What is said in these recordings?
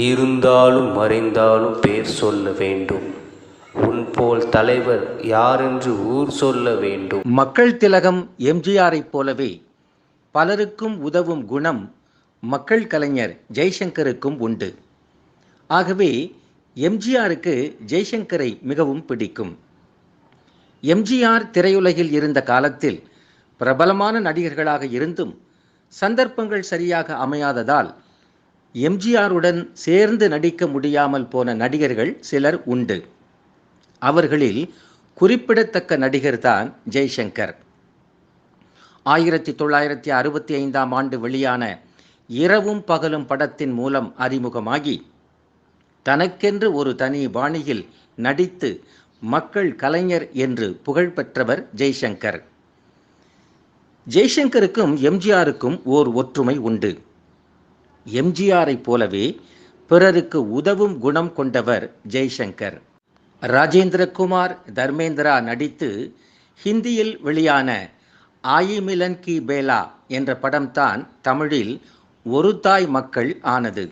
இருந்தாலும் மறைந்தாலும் பேர் சொல்ல வேண்டும். உன் போல் தலைவர் யாரென்று ஊர் சொல்ல வேண்டும். மக்கள் திலகம் எம்ஜிஆரைப் போலவே பலருக்கும் உதவும் குணம் மக்கள் கலைஞர் ஜெய்சங்கருக்கும் உண்டு. ஆகவே எம்ஜிஆருக்கு ஜெய்சங்கரை மிகவும் பிடிக்கும். எம்ஜிஆர் திரையுலகில் இருந்த காலத்தில் பிரபலமான நடிகர்களாக இருந்தும் சந்தர்ப்பங்கள் சரியாக அமையாததால் எம்ஜிஆருடன் சேர்ந்து நடிக்க முடியாமல் போன நடிகர்கள் சிலர் உண்டு. அவர்களில் குறிப்பிடத்தக்க நடிகர்தான் ஜெய்சங்கர். 1965ஆம் ஆண்டு வெளியான இரவும் பகலும் படத்தின் மூலம் அறிமுகமாகி தனக்கென்று ஒரு தனி பாணியில் நடித்து மக்கள் கலைஞர் என்று புகழ் பெற்றவர் ஜெய்சங்கர். ஜெய்சங்கருக்கும் எம்ஜிஆருக்கும் ஓர் ஒற்றுமை உண்டு. எம்ஜிஆரை போலவே பிறருக்கு உதவும் குணம் கொண்டவர் ஜெய்சங்கர். ராஜேந்திரகுமார், தர்மேந்திரா நடித்து ஹிந்தியில் வெளியான ஆயி மிலன் கி பேலா என்ற படம்தான் தமிழில் ஒரு தாய் மக்கள் ஆனது.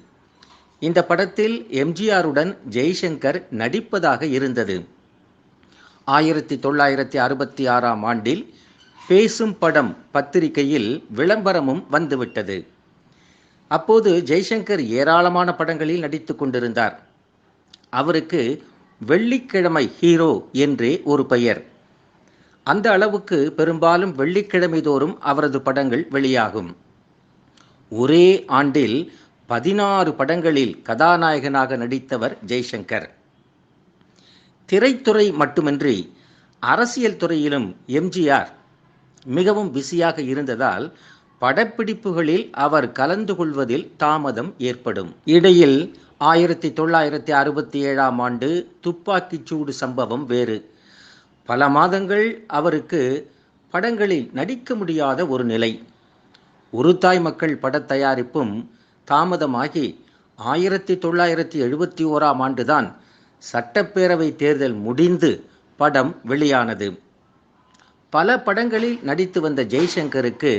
இந்த படத்தில் எம்ஜிஆருடன் ஜெய்சங்கர் நடிப்பதாக இருந்தது. 1966ஆம் ஆண்டில் பேசும் படம் பத்திரிகையில் விளம்பரமும் வந்துவிட்டது. அப்போது ஜெய்சங்கர் ஏராளமான படங்களில் நடித்து கொண்டிருந்தார். அவருக்கு வெள்ளிக்கிழமை ஹீரோ என்றே ஒரு பெயர். அந்த அளவுக்கு பெரும்பாலும் வெள்ளிக்கிழமை தோறும் அவரது படங்கள் வெளியாகும். ஒரே ஆண்டில் 16 படங்களில் கதாநாயகனாக நடித்தவர் ஜெய்சங்கர். திரைத்துறை மட்டுமின்றி அரசியல் துறையிலும் எம்ஜிஆர் மிகவும் பிஸியாக இருந்ததால் படப்பிடிப்புகளில் அவர் கலந்து கொள்வதில் தாமதம் ஏற்படும். இடையில் 1967ஆம் ஆண்டு துப்பாக்கிச்சூடு சம்பவம் வேறு. பல மாதங்கள் அவருக்கு படங்களில் நடிக்க முடியாத ஒரு நிலை. ஒரு தாய் மக்கள் பட தயாரிப்பும் தாமதமாகி 1971ஆம் ஆண்டுதான் சட்டப்பேரவை தேர்தல் முடிந்து படம் வெளியானது. பல படங்களில் நடித்து வந்த ஜெய்சங்கருக்கு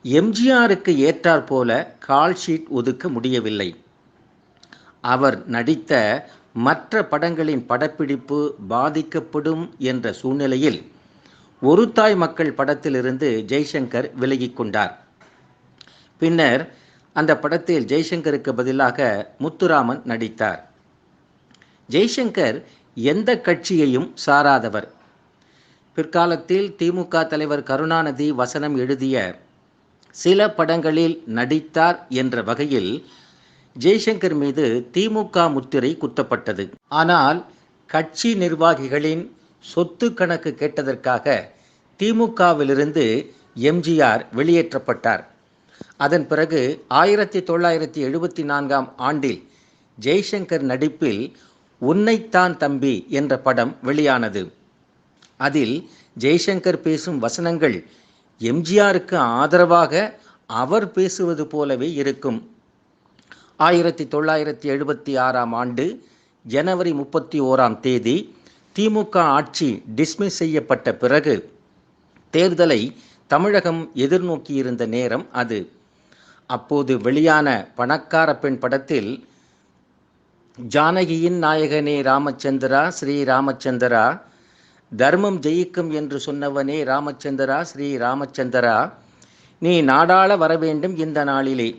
எம்ஜிஆருக்கு ஏற்றாற்போல கால்ஷீட் ஒதுக்க முடியவில்லை. அவர் நடித்த மற்ற படங்களின் படப்பிடிப்பு பாதிக்கப்படும் என்ற சூழ்நிலையில் ஒரு தாய் மக்கள் படத்திலிருந்து ஜெய்சங்கர் விலகிக் கொண்டார். பின்னர் அந்த படத்தில் ஜெய்சங்கருக்கு பதிலாக முத்துராமன் நடித்தார். ஜெய்சங்கர் எந்த கட்சியையும் சாராதவர். பிற்காலத்தில் திமுக தலைவர் கருணாநிதி வசனம் எழுதிய சில படங்களில் நடித்தார் என்ற வகையில் ஜெய்சங்கர் மீது திமுக முத்திரை குத்தப்பட்டது. ஆனால் கட்சி நிர்வாகிகளின் சொத்து கணக்கு கேட்டதற்காக திமுகவிலிருந்து எம்ஜிஆர் வெளியேற்றப்பட்டார். அதன் பிறகு 1974ஆம் ஆண்டில் ஜெய்சங்கர் நடிப்பில் உன்னைத்தான் தம்பி என்ற படம் வெளியானது. அதில் ஜெய்சங்கர் பேசும் வசனங்கள் எம்ஜிஆருக்கு ஆதரவாக அவர் பேசுவது போலவே இருக்கும். 1976ஆம் ஆண்டு ஜனவரி 31ஆம் தேதி திமுக ஆட்சி டிஸ்மிஸ் செய்யப்பட்ட பிறகு தேர்தலை தமிழகம் எதிர்நோக்கியிருந்த நேரம் அது. அப்போது வெளியான பணக்கார பெண் படத்தில் ஜானகியின் நாயகனே ராமச்சந்திரா ஸ்ரீ ராமச்சந்திரா, தர்மம் ஜெயிக்கும் என்று சொன்னவனே ராமச்சந்திரா ஸ்ரீ ராமச்சந்திரா, நீ நாடாள வரவேண்டும் இந்த நாளிலே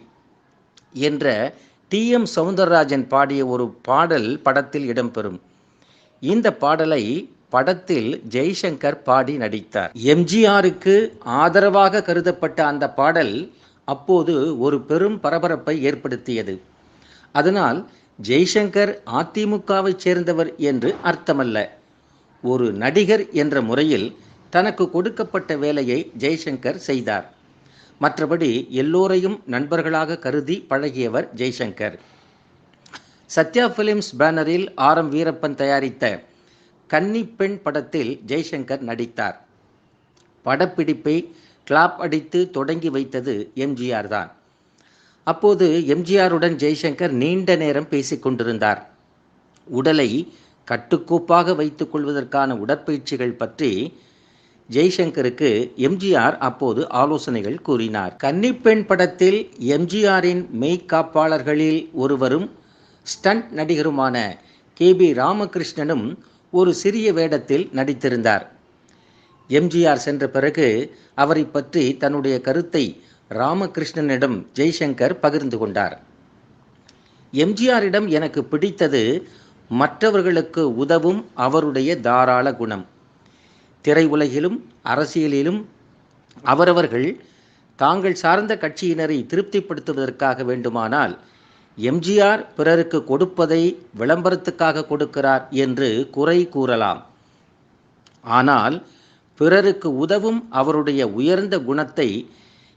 என்ற டி.எம். சௌந்தரராஜன் பாடிய ஒரு பாடல் படத்தில் இடம்பெறும். இந்த பாடலை படத்தில் ஜெய்சங்கர் பாடி நடித்தார். எம்ஜிஆருக்கு ஆதரவாக கருதப்பட்ட அந்த பாடல் அப்போது ஒரு பெரும் பரபரப்பை ஏற்படுத்தியது. அதனால் ஜெய்சங்கர் அதிமுகவை சேர்ந்தவர் என்று அர்த்தமல்ல. ஒரு நடிகர் என்ற முறையில் தனக்கு கொடுக்கப்பட்ட வேலையை ஜெய்சங்கர் செய்தார். மற்றபடி எல்லோரையும் நண்பர்களாக கருதி பழகியவர் ஜெய்சங்கர். Sathya films பேனரில் RM. வீரப்பன் தயாரித்த கன்னிப்பெண் படத்தில் ஜெய்சங்கர் நடித்தார். படப்பிடிப்பை கிளாப் அடித்து தொடங்கி வைத்தது எம்ஜிஆர் தான். அப்போது எம்ஜிஆருடன் ஜெய்சங்கர் நீண்ட நேரம் பேசிக் கொண்டிருந்தார். உடலை கட்டுக்கோப்பாக வைத்துக் கொள்வதற்கான உடற்பயிற்சிகள் பற்றி ஜெய்சங்கருக்கு எம்ஜிஆர் அப்போது ஆலோசனைகள் கூறினார். கன்னிப்பெண் படத்தில் எம்ஜிஆரின் மெய்காப்பாளர்களில் ஒருவரும் ஸ்டண்ட் நடிகருமான கே.பி. ராமகிருஷ்ணனும் ஒரு சிறிய வேடத்தில் நடித்திருந்தார். எம்ஜிஆர் சென்ற பிறகு அவரை பற்றி தன்னுடைய கருத்தை ராமகிருஷ்ணனிடம் ஜெய்சங்கர் பகிர்ந்து கொண்டார். எம்ஜிஆரிடம் எனக்கு பிடித்தது மற்றவர்களுக்கு உதவும் அவருடைய தாராள குணம். திரையுலகிலும் அரசியலிலும் அவரவர்கள் தாங்கள் சார்ந்த கட்சியினரை திருப்திப்படுத்துவதற்காக வேண்டுமானால் எம்ஜிஆர் பிறருக்கு கொடுப்பதை விளம்பரத்துக்காக கொடுக்கிறார் என்று குறை கூறலாம். ஆனால் பிறருக்கு உதவும் அவருடைய உயர்ந்த குணத்தை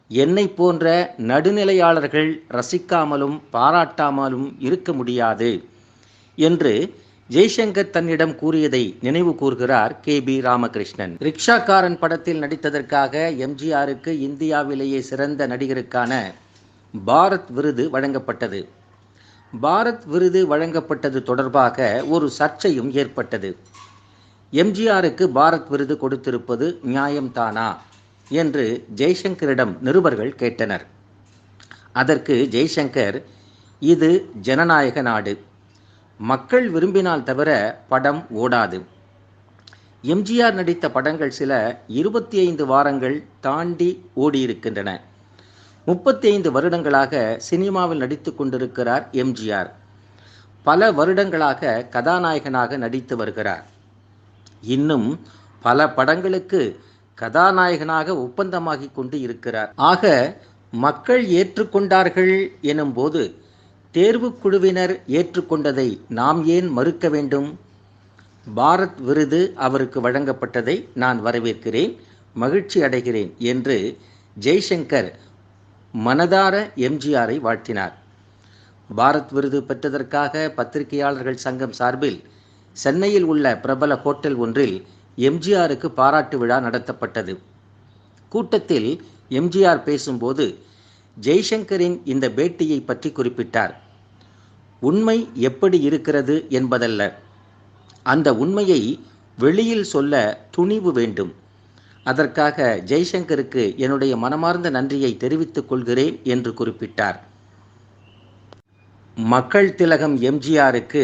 என்னை போன்ற நடுநிலையாளர்கள் ரசிக்காமலும் பாராட்டாமலும் இருக்க முடியாது என்று ஜெய்சங்கர் தன்னிடம் கூறியதை நினைவு கூர்கிறார் கே.பி. ராமகிருஷ்ணன். ரிக்ஷாக்காரன் படத்தில் நடித்ததற்காக எம்ஜிஆருக்கு இந்தியாவிலேயே சிறந்த நடிகருக்கான பாரத் விருது வழங்கப்பட்டது. பாரத் விருது வழங்கப்பட்டது தொடர்பாக ஒரு சர்ச்சையும் ஏற்பட்டது. எம்ஜிஆருக்கு பாரத் விருது கொடுத்திருப்பது நியாயம்தானா என்று ஜெய்சங்கரிடம் நிருபர்கள் கேட்டனர். அதற்கு ஜெய்சங்கர், இது ஜனநாயக நாடு, மக்கள் விரும்பினால் தவிர படம் ஓடாது. எம்ஜிஆர் நடித்த படங்கள் சில 25 வாரங்கள் தாண்டி ஓடியிருக்கின்றன. 35 வருடங்களாக சினிமாவில் நடித்து கொண்டிருக்கிறார் எம்ஜிஆர். பல வருடங்களாக கதாநாயகனாக நடித்து வருகிறார். இன்னும் பல படங்களுக்கு கதாநாயகனாக ஒப்பந்தமாகி கொண்டு இருக்கிறார். ஆக மக்கள் ஏற்றுக்கொண்டார்கள் எனும்போது தேர்வுக்குழுவினர் ஏற்றுக்கொண்டதை நாம் ஏன் மறுக்க வேண்டும்? பாரத் விருது அவருக்கு வழங்கப்பட்டதை நான் வரவேற்கிறேன், மகிழ்ச்சி அடைகிறேன் என்று ஜெய்சங்கர் மனதார எம்ஜிஆரை வாழ்த்தினார். பாரத் விருது பெற்றதற்காக பத்திரிகையாளர்கள் சங்கம் சார்பில் சென்னையில் உள்ள பிரபல ஹோட்டல் ஒன்றில் எம்ஜிஆருக்கு பாராட்டு விழா நடத்தப்பட்டது. கூட்டத்தில் எம்ஜிஆர் பேசும்போது ஜெய்சங்கரின் இந்த பேட்டியை பற்றி குறிப்பிட்டார். உண்மை எப்படி இருக்கிறது என்பதல்ல, அந்த உண்மையை வெளியில் சொல்ல துணிவு வேண்டும். அதற்காக ஜெய்சங்கருக்கு என்னுடைய மனமார்ந்த நன்றியை தெரிவித்துக் கொள்கிறேன் என்று குறிப்பிட்டார். மக்கள் திலகம் எம்ஜிஆருக்கு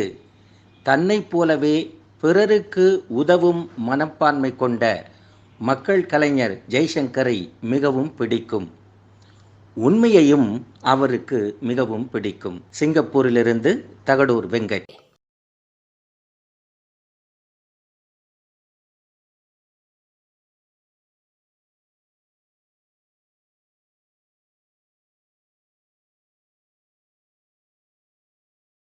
தன்னைப் போலவே பிறருக்கு உதவும் மனப்பான்மை கொண்ட மக்கள் கலைஞர் ஜெய்சங்கரை மிகவும் பிடிக்கும். உண்மையையும் அவருக்கு மிகவும் பிடிக்கும். சிங்கப்பூரிலிருந்து தகடூர் வெங்கட்.